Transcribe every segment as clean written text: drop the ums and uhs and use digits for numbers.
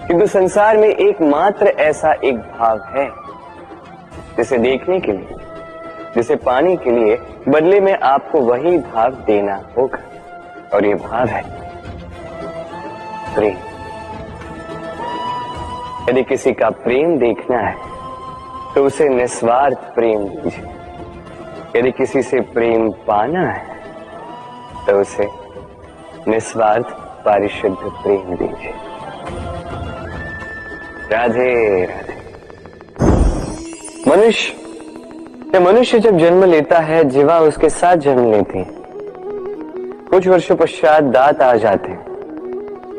किंतु संसार में एकमात्र ऐसा एक भाव है जिसे देखने के लिए, जिसे पाने के लिए बदले में आपको वही भाव देना होगा, और ये भाव है प्रेम। यदि किसी का प्रेम देखना है तो उसे निस्वार्थ प्रेम दीजिए। यदि किसी से प्रेम पाना है तो उसे निस्वार्थ पारिशुद्ध प्रेम दीजिए। राधे राधे। मनुष्य जब जन्म लेता है, जीवा उसके साथ जन्म लेती है। कुछ वर्षों पश्चात दांत आ जाते हैं।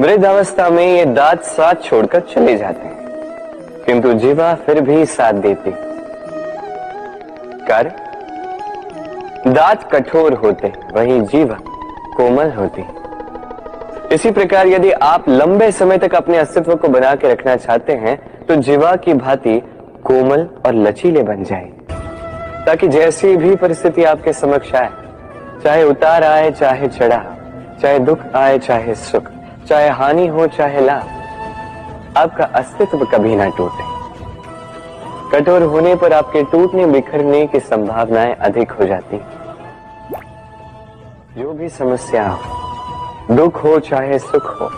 वृद्धावस्था में ये दांत साथ छोड़कर चले जाते हैं, किंतु जीवा फिर भी साथ देती। दांत कठोर होते, वही जीवा कोमल होती। इसी प्रकार यदि आप लंबे समय तक अपने अस्तित्व को बना के रखना चाहते हैं तो जीवा की भांति कोमल और लचीले बन जाए, ताकि जैसी भी परिस्थिति आपके समक्ष आए, चाहे उतार आए चाहे चढ़ा, चाहे दुख आए चाहे सुख, चाहे हानि हो चाहे लाभ, आपका अस्तित्व कभी ना टूटे। कठोर होने पर आपके टूटने बिखरने की संभावनाएं अधिक हो जाती। जो भी समस्या हो, दुख हो चाहे सुख हो,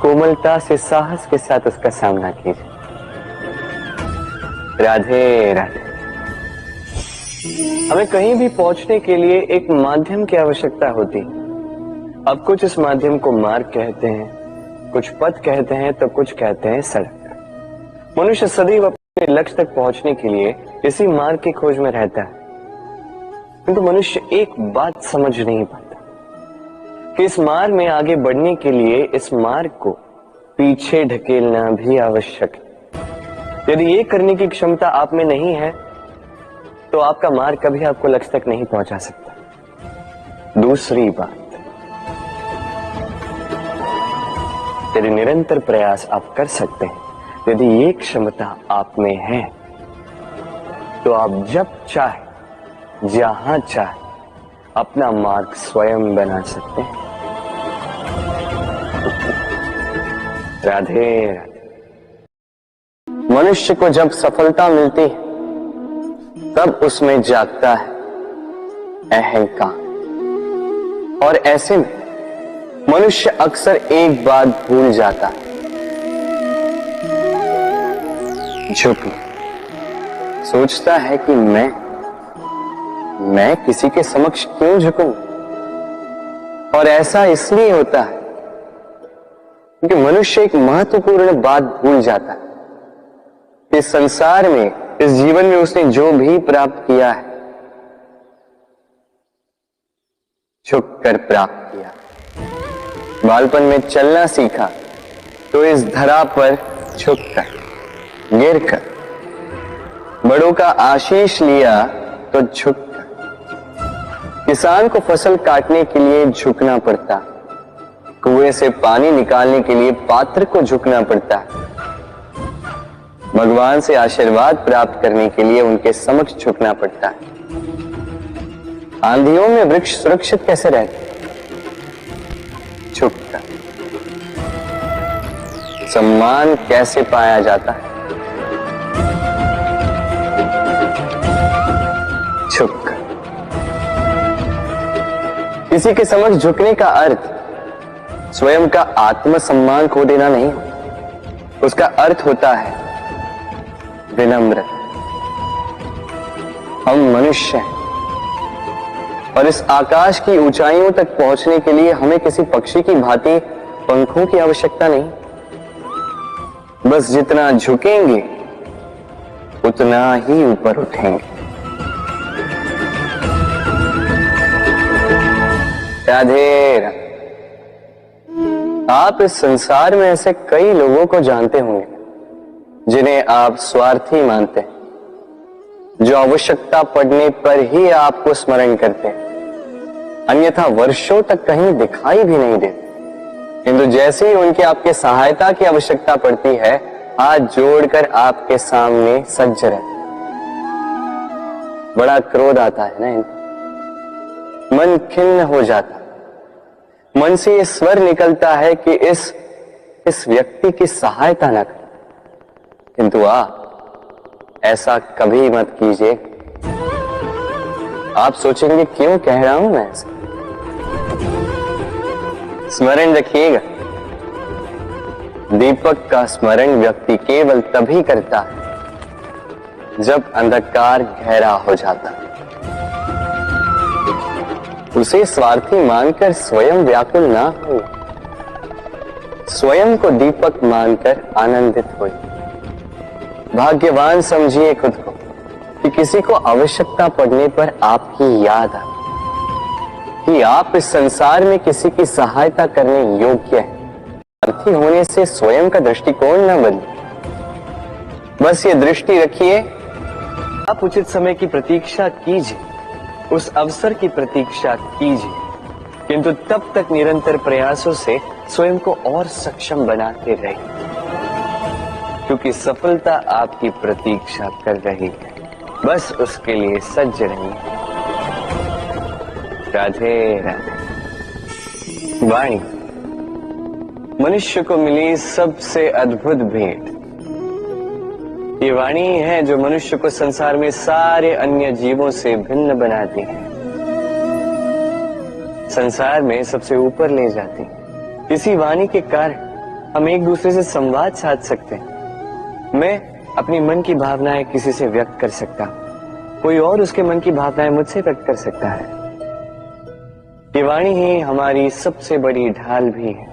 कोमलता से साहस के साथ उसका सामना कीजिए। राधे राधे। हमें कहीं भी पहुंचने के लिए एक माध्यम की आवश्यकता होती। अब कुछ इस माध्यम को मार्ग कहते हैं, कुछ पथ कहते हैं, तो कुछ कहते हैं सड़क। मनुष्य सदैव अपने लक्ष्य तक पहुंचने के लिए इसी मार्ग की खोज में रहता है, किंतु मनुष्य एक बात समझ नहीं पाता कि इस मार्ग में आगे बढ़ने के लिए इस मार्ग को पीछे ढकेलना भी आवश्यक है। यदि ये करने की क्षमता आप में नहीं है तो आपका मार्ग कभी आपको लक्ष्य तक नहीं पहुंचा सकता। दूसरी बात, यदि निरंतर प्रयास आप कर सकते हैं, यदि ये क्षमता आप में है, तो आप जब चाहे जहां चाहे अपना मार्ग स्वयं बना सकते हैं। राधे राधे। मनुष्य को जब सफलता मिलती है तब उसमें जागता है अहंकार, और ऐसे में मनुष्य अक्सर एक बात भूल जाता है, झुकना। सोचता है कि मैं किसी के समक्ष क्यों झुकूं? और ऐसा इसलिए होता है क्योंकि मनुष्य एक महत्वपूर्ण बात भूल जाता है। इस संसार में, इस जीवन में उसने जो भी प्राप्त किया है, झुककर प्राप्त किया। बालपन में चलना सीखा तो इस धरा पर झुककर, गिरकर। बड़ों का आशीष लिया तो झुककर। किसान को फसल काटने के लिए झुकना पड़ता, कुएं से पानी निकालने के लिए पात्र को झुकना पड़ता, भगवान से आशीर्वाद प्राप्त करने के लिए उनके समक्ष झुकना पड़ता है। आंधियों में वृक्ष सुरक्षित कैसे रहते? झुककर। सम्मान कैसे पाया जाता है? झुककर। किसी के समक्ष झुकने का अर्थ स्वयं का आत्मसम्मान खो देना नहीं, उसका अर्थ होता है विनम्र। हम मनुष्य हैं और इस आकाश की ऊंचाइयों तक पहुंचने के लिए हमें किसी पक्षी की भांति पंखों की आवश्यकता नहीं। बस जितना झुकेंगे उतना ही ऊपर उठेंगे। राधे राधे। आप इस संसार में ऐसे कई लोगों को जानते होंगे जिन्हें आप स्वार्थी मानते हैं, जो आवश्यकता पड़ने पर ही आपको स्मरण करते हैं, अन्यथा वर्षों तक कहीं दिखाई भी नहीं देते, किंतु जैसे ही उनकी आपके सहायता की आवश्यकता पड़ती है, हाथ जोड़कर आपके सामने सज्ज रहते। बड़ा क्रोध आता है ना इनको, मन खिन्न हो जाता, मन से ये स्वर निकलता है कि इस इस व्यक्ति की सहायता न करें, किंतु ऐसा कभी मत कीजिए। आप सोचेंगे क्यों कह रहा हूं मैं ऐसा। स्मरण रखिएगा, दीपक का स्मरण व्यक्ति केवल तभी करता है जब अंधकार गहरा हो जाता है। उसे स्वार्थी मानकर स्वयं व्याकुल ना हो, स्वयं को दीपक मानकर आनंदित हो। भाग्यवान समझिए खुद को कि किसी को आवश्यकता पड़ने पर आपकी याद आए, कि आप इस संसार में किसी की सहायता करने योग्य हैं। स्वार्थी होने से स्वयं का दृष्टिकोण न बदले। बस ये दृष्टि रखिए, आप उचित समय की प्रतीक्षा कीजिए, उस अवसर की प्रतीक्षा कीजिए, किंतु तब तक निरंतर प्रयासों से स्वयं को और सक्षम बनाते रहिए, क्योंकि सफलता आपकी प्रतीक्षा कर रही है। बस उसके लिए सज्ज रहिए। राधे राधे। वाणी मनुष्य को मिली सबसे अद्भुत भेंट। ये वाणी है जो मनुष्य को संसार में सारे अन्य जीवों से भिन्न बनाती है, संसार में सबसे ऊपर ले जाती है। इसी वाणी के कारण हम एक दूसरे से संवाद साध सकते हैं। मैं अपनी मन की भावनाएं किसी से व्यक्त कर सकता हूं, कोई और उसके मन की भावनाएं मुझसे व्यक्त कर सकता है। ये वाणी ही हमारी सबसे बड़ी ढाल भी है।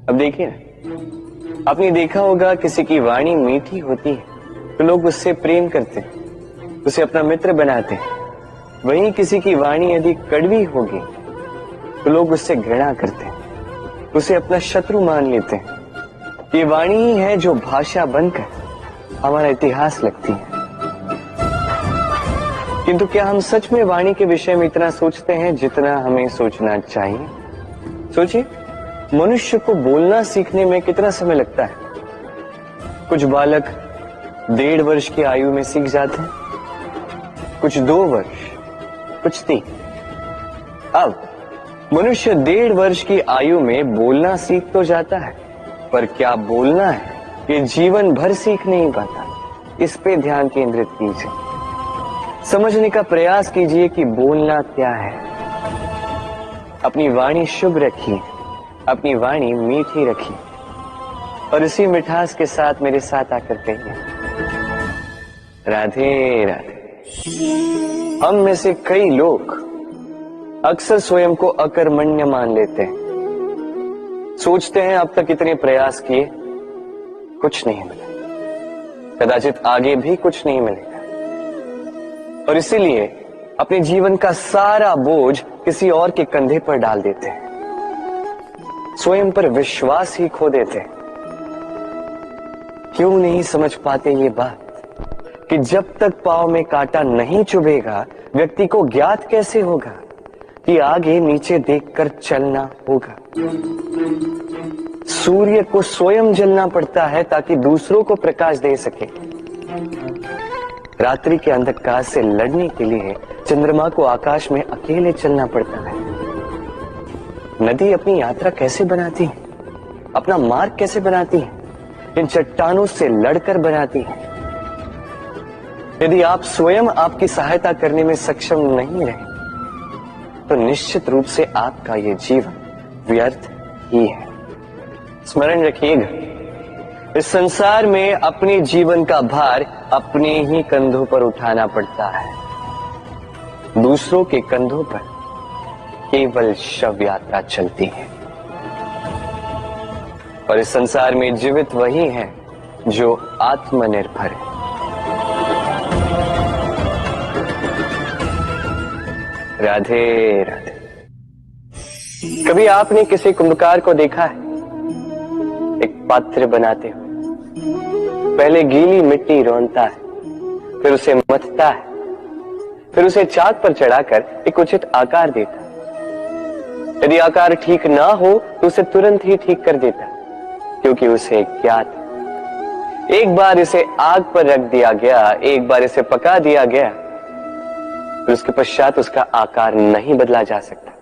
अब देखिए ना, आपने देखा होगा किसी की वाणी मीठी होती है तो लोग उससे प्रेम करते हैं, उसे अपना मित्र बनाते हैं। वहीं किसी की वाणी यदि कड़वी होगी तो लोग उससे घृणा करते हैं, उसे अपना शत्रु मान लेते हैं। ये वाणी ही है जो भाषा बनकर हमारा इतिहास लिखती है। किंतु क्या हम सच में वाणी के विषय में इतना सोचते हैं जितना हमें सोचना चाहिए? सोचिए, मनुष्य को बोलना सीखने में कितना समय लगता है। कुछ बालक 1.5 वर्ष की आयु में सीख जाते हैं, कुछ 2 वर्ष, कुछ 3। अब मनुष्य 1.5 वर्ष की आयु में बोलना सीख तो जाता है, पर क्या बोलना है ये जीवन भर सीख नहीं पाता। इस पे ध्यान केंद्रित कीजिए, समझने का प्रयास कीजिए कि बोलना क्या है। अपनी वाणी शुभ रखिए, अपनी वाणी मीठी रखिए, और इसी मिठास के साथ मेरे साथ आकर कहिए राधे राधे। हम में से कई लोग अक्सर स्वयं को अकर्मण्य मान लेते हैं। सोचते हैं अब तक इतने प्रयास किए, कुछ नहीं मिला, कदाचित आगे भी कुछ नहीं मिलेगा, और इसीलिए अपने जीवन का सारा बोझ किसी और के कंधे पर डाल देते हैं, स्वयं पर विश्वास ही खो देते हैं। क्यों नहीं समझ पाते ये बात कि जब तक पांव में कांटा नहीं चुभेगा व्यक्ति को ज्ञात कैसे होगा कि आगे नीचे देखकर चलना होगा। सूर्य को स्वयं जलना पड़ता है ताकि दूसरों को प्रकाश दे सके। रात्रि के अंधकार से लड़ने के लिए चंद्रमा को आकाश में अकेले चलना पड़ता है। नदी अपनी यात्रा कैसे बनाती है, अपना मार्ग कैसे बनाती है? इन चट्टानों से लड़कर बनाती है। यदि आप स्वयं आपकी सहायता करने में सक्षम नहीं रहे तो निश्चित रूप से आपका यह जीवन व्यर्थ ही है। स्मरण रखिएगा, इस संसार में अपने जीवन का भार अपने ही कंधों पर उठाना पड़ता है। दूसरों के कंधों पर केवल शव यात्रा चलती है, और इस संसार में जीवित वही है जो आत्मनिर्भर है। राधे राधे। कभी आपने किसी कुंभकार को देखा है एक पात्र बनाते हुए? पहले गीली मिट्टी रोनता है, फिर उसे मथता है, फिर उसे चाक पर चढ़ाकर एक उचित आकार देता है। यदि आकार ठीक ना हो तो उसे तुरंत ही ठीक कर देता, क्योंकि उसे ज्ञात है एक बार इसे आग पर रख दिया गया, एक बार इसे पका दिया गया, फिर उसके पश्चात उसका आकार नहीं बदला जा सकता।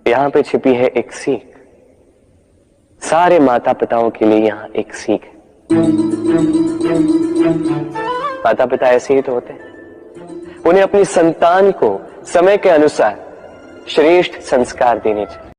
यहां पे छिपी है एक सीख। सारे माता पिताओं के लिए यहां एक सीख है। माता पिता ऐसे ही तो होते हैं, उन्हें अपनी संतान को समय के अनुसार श्रेष्ठ संस्कार देने चाहिए।